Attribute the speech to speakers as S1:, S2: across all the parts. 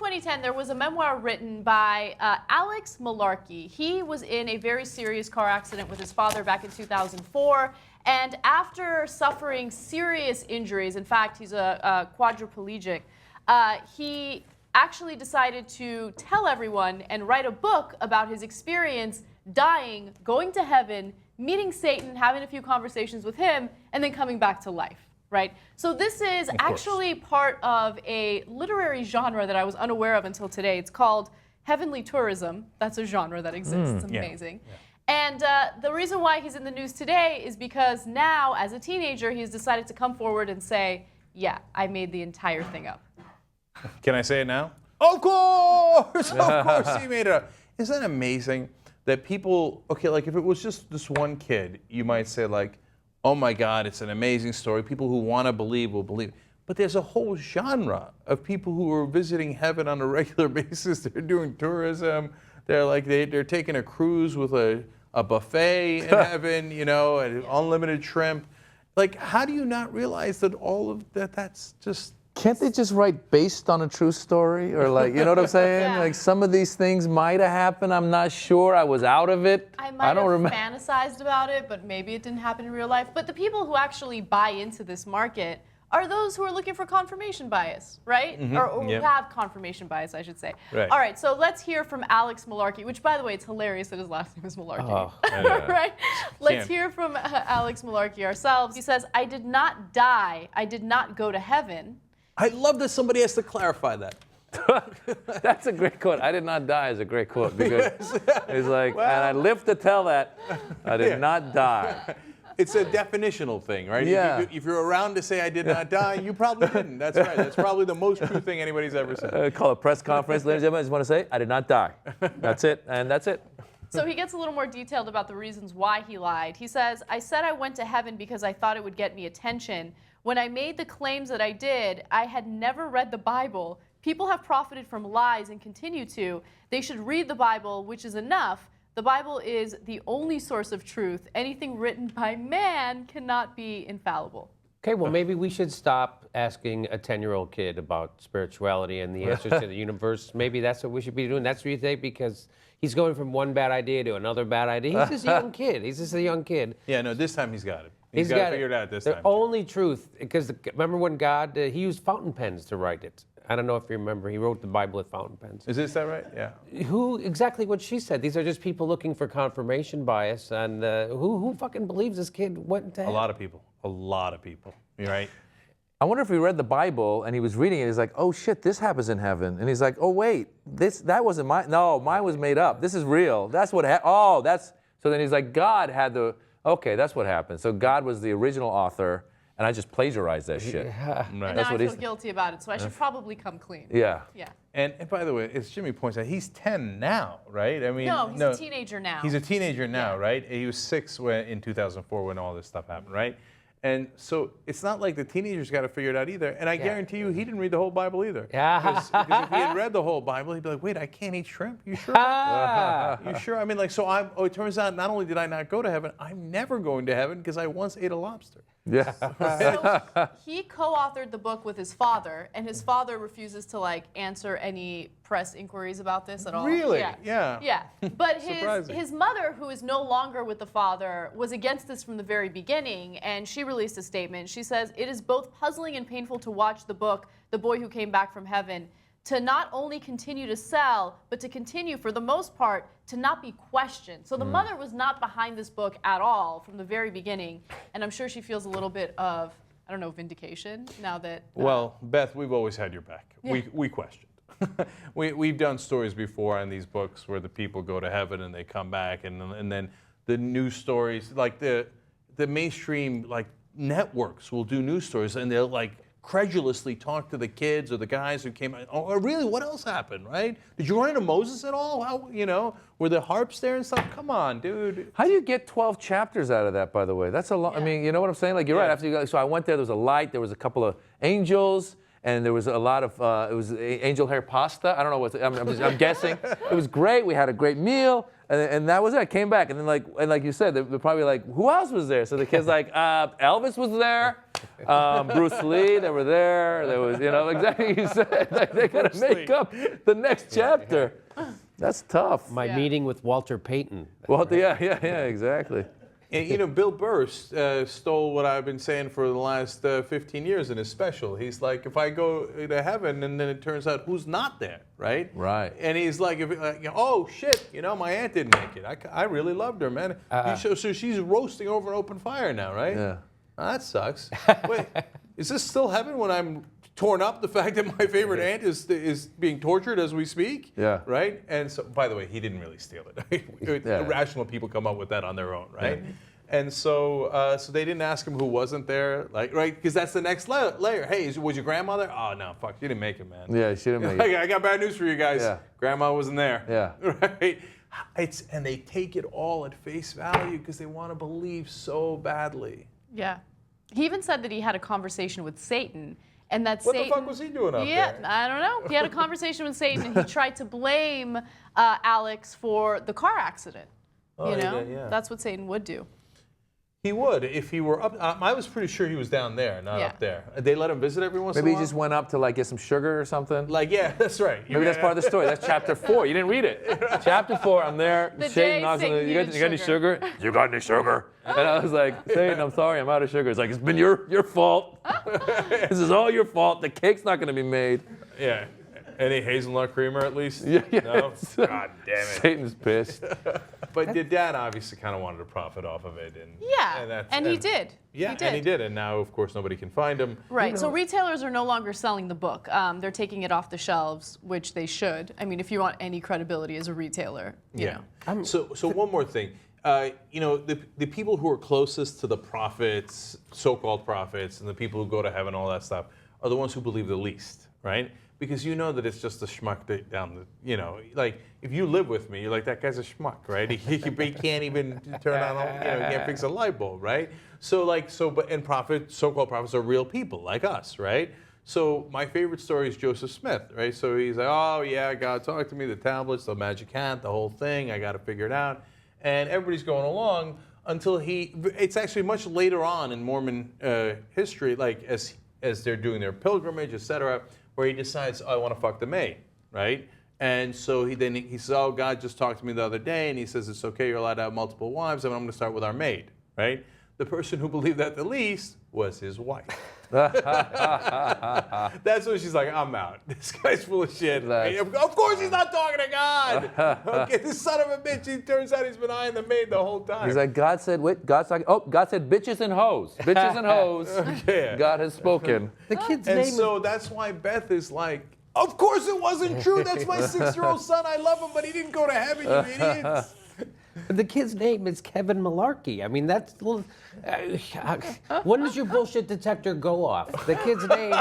S1: 2010, there was a memoir written by Alex Malarkey. He was in a very serious car accident with his father back in 2004. And after suffering serious injuries, in fact, he's a quadriplegic, he actually decided to tell everyone and write a book about his experience dying, going to heaven, meeting Satan, having a few conversations with him, and then coming back to life. Right? So this is actually part of a literary genre that I was unaware of until today. It's called heavenly tourism. That's a genre that exists. It's amazing. Yeah. And the reason why he's in the news today is because now, as a teenager, he's decided to come forward and say, yeah, I made the entire thing up.
S2: Can I say it now? Of course! Of course he made it up. Isn't that amazing that people, okay, like if it was just this one kid, you might say like, oh my God, it's an amazing story. People who want to believe will believe. But there's a whole genre of people who are visiting heaven on a regular basis. They're doing tourism. They're like they're taking a cruise with a buffet in heaven, you know, and unlimited shrimp. Like, how do you not realize that all of that's just...
S3: Can't they just write based on a true story? Or like, you know what I'm saying?
S1: Yeah.
S3: Like some of these things might have happened. I'm not sure. I was out of it.
S1: I might have fantasized about it, but maybe it didn't happen in real life. But the people who actually buy into this market are those who are looking for confirmation bias, right? Or who have confirmation bias, I should say.
S2: Right.
S1: All right, so let's hear from Alex Malarkey, which, by the way, it's hilarious that his last name is Malarkey.
S3: Oh,
S1: right? Let's hear from Alex Malarkey ourselves. He says, I did not die. I did not go to heaven.
S2: I love that somebody has to clarify that.
S3: That's a great quote. I did not die is a great quote because it's like, and I live to tell that I did not die.
S2: It's a definitional thing, right?
S3: Yeah.
S2: If you're around to say I did not die, you probably didn't. That's right. That's probably the most true thing anybody's ever said.
S3: Call a press conference, ladies and gentlemen. I just want to say I did not die. That's it, and that's it.
S1: So he gets a little more detailed about the reasons why he lied. He says, I said I went to heaven because I thought it would get me attention. When I made the claims that I did, I had never read the Bible. People have profited from lies and continue to. They should read the Bible, which is enough. The Bible is the only source of truth. Anything written by man cannot be infallible.
S4: Okay, well, maybe we should stop asking a 10-year-old kid about spirituality and the answers to the universe. Maybe that's what we should be doing. That's what you think, because he's going from one bad idea to another bad idea. He's just a young kid. He's just a young kid.
S2: Yeah, no, this time he's got it. He's got it figured out this time.
S4: The only truth, because remember when God, he used fountain pens to write it. I don't know if you remember, he wrote the Bible with fountain pens.
S2: Is that right? Yeah.
S4: Exactly what she said. These are just people looking for confirmation bias, and who fucking believes this kid went to heaven?
S2: A lot of people. A lot of people. You're right.
S3: I wonder if he read the Bible and he was reading it. He's like, oh shit, this happens in heaven. And he's like, oh wait, that wasn't mine. No, mine was made up. This is real. That's what so then he's like, God had okay, that's what happened. So God was the original author, and I just plagiarized that shit.
S1: Yeah. And now I feel guilty about it, so I should probably come clean.
S3: Yeah.
S1: Yeah.
S2: And by the way, as Jimmy points out, he's 10 now, right? I mean,
S1: no, he's a teenager now.
S2: He's a teenager now, right? He was 6 in 2004 when all this stuff happened, right? And so it's not like the teenager's got to figure it out either. And I guarantee you, he didn't read the whole Bible either.
S4: Yeah.
S2: Because if he had read the whole Bible, he'd be like, wait, I can't eat shrimp? You sure? You sure? I mean, like, so it turns out not only did I not go to heaven, I'm never going to heaven because I once ate a lobster.
S3: Yeah.
S1: So he co-authored the book with his father, and his father refuses to answer any press inquiries about this at all.
S2: Really?
S1: Yeah. Yeah. But his mother, who is no longer with the father, was against this from the very beginning, and she released a statement. She says, it is both puzzling and painful to watch the book, The Boy Who Came Back from Heaven, to not only continue to sell, but to continue, for the most part, to not be questioned. So the mother was not behind this book at all from the very beginning, and I'm sure she feels a little bit of, I don't know, vindication now that...
S2: Well, Beth, we've always had your back. Yeah. We questioned. We've done stories before on these books where the people go to heaven and they come back, and then the news stories, like the mainstream networks will do news stories, and they'll credulously talk to the kids or the guys who came out. Oh, really? What else happened, right? Did you run into Moses at all? How, were the harps there and stuff? Come on, dude.
S3: How do you get 12 chapters out of that, by the way? That's a lot. Yeah. I mean, you know what I'm saying? Like, you're right. After so I went there was a light, there was a couple of angels, and there was a lot of, it was angel hair pasta. I don't know what, I'm guessing. It was great. We had a great meal. And that was it. I came back, and then like you said, they're probably like, who else was there? So the kid's like, Elvis was there, Bruce Lee, they were there. There was, exactly what you said. Like, they got to make up the next chapter. That's tough.
S4: My meeting with Walter Payton.
S3: Well, yeah, exactly.
S2: And, Bill Burr stole what I've been saying for the last 15 years in his special. He's like, if I go to heaven and then it turns out who's not there, right?
S3: Right.
S2: And he's like, oh, shit, my aunt didn't make it. I really loved her, man. So she's roasting over an open fire now, right?
S3: Yeah.
S2: Oh, that sucks. Wait, is this still heaven when I'm torn up the fact that my favorite aunt is being tortured as we speak?
S3: Yeah.
S2: Right? And so, by the way, he didn't really steal it.
S3: Yeah.
S2: Rational people come up with that on their own, right? Yeah. And so they didn't ask him who wasn't there, right? Because that's the next layer. Hey, was your grandmother? Oh, no, fuck, she didn't make it, man.
S3: Yeah, she didn't make it.
S2: I got bad news for you guys.
S3: Yeah.
S2: Grandma wasn't there.
S3: Yeah.
S2: Right? And they take it all at face value because they want to believe so badly.
S1: Yeah. He even said that he had a conversation with Satan, and that
S2: What
S1: Satan.
S2: the fuck was he doing up there?
S1: Yeah, I don't know. He had a conversation with Satan, and he tried to blame Alex for the car accident.
S2: Oh,
S1: Yeah. That's what Satan would do.
S2: He would if he were up. I was pretty sure he was down there, not up there. They let him visit every once in a
S3: Maybe
S2: while?
S3: he just went up to get some sugar or something.
S2: Yeah, that's right.
S3: Maybe that's part of the story. That's chapter 4. You didn't read it. Chapter 4, I'm there.
S1: The
S3: Satan
S1: day
S3: knocks on
S1: Satan
S3: you got any sugar? You got any sugar? And I was like, Satan, I'm sorry, I'm out of sugar. It's like, it's been your fault. This is all your fault. The cake's not going to be made.
S2: Yeah. Any hazelnut creamer at least?
S3: Yeah.
S2: No? God damn it.
S3: Satan's pissed.
S2: But your dad obviously kind of wanted to profit off of it.
S1: And he did.
S2: Yeah, and he did. And now, of course, nobody can find him.
S1: Right. So retailers are no longer selling the book. They're taking it off the shelves, which they should. I mean, if you want any credibility as a retailer, you know.
S2: So one more thing. The people who are closest to the prophets, so-called prophets, and the people who go to heaven, all that stuff, are the ones who believe the least, right? Because you know that it's just a schmuck down the, if you live with me, you're like, that guy's a schmuck, right? He can't even turn on, he can't fix a light bulb, right? And so-called prophets are real people like us, right? So my favorite story is Joseph Smith, right? So he's like, oh yeah, God talked to me, the tablets, the magic hat, the whole thing, I got to figure it out. And everybody's going along until it's actually much later on in Mormon history, as they're doing their pilgrimage, etc., where he decides, I want to fuck the maid, right? And so he says, oh, God just talked to me the other day, and he says, it's okay, you're allowed to have multiple wives, and I'm going to start with our maid, right? The person who believed that the least was his wife. That's when she's like, I'm out. This guy's full of shit. Of course he's not talking to God. Okay, this son of a bitch, he turns out he's been eyeing the maid the whole time.
S3: He's like, God said, wait, God's talking, God said bitches and hoes. Bitches and hoes.
S2: Yeah.
S3: God has spoken.
S4: The kid's
S2: And
S4: name
S2: so that's why Beth is like, of course it wasn't true. That's my 6-year-old son. I love him, but he didn't go to heaven, you idiots.
S4: The kid's name is Kevin Malarkey. I mean, that's when does your bullshit detector go off? The kid's name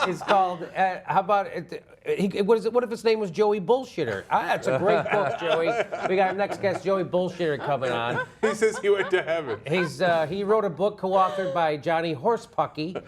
S4: is called. How about it? What if his name was Joey Bullshitter? That's a great book, Joey. We got our next guest, Joey Bullshitter, coming on.
S2: He says he went to heaven.
S4: He wrote a book co-authored by Johnny Horsepucky.